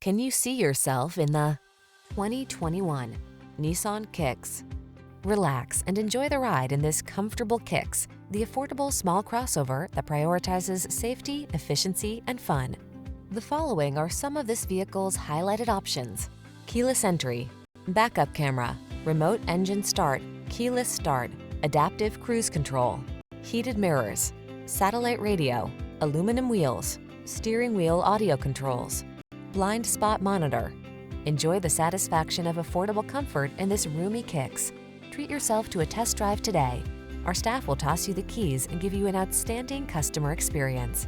Can you see yourself in the 2021 Nissan Kicks? Relax and enjoy the ride in this comfortable Kicks, the affordable small crossover that prioritizes safety, efficiency, and fun. The following are some of this vehicle's highlighted options: keyless entry, backup camera, remote engine start, keyless start, adaptive cruise control, heated mirrors, satellite radio, aluminum wheels, steering wheel audio controls, blind spot monitor. Enjoy the satisfaction of affordable comfort in this roomy Kicks. Treat yourself to a test drive today. Our staff will toss you the keys and give you an outstanding customer experience.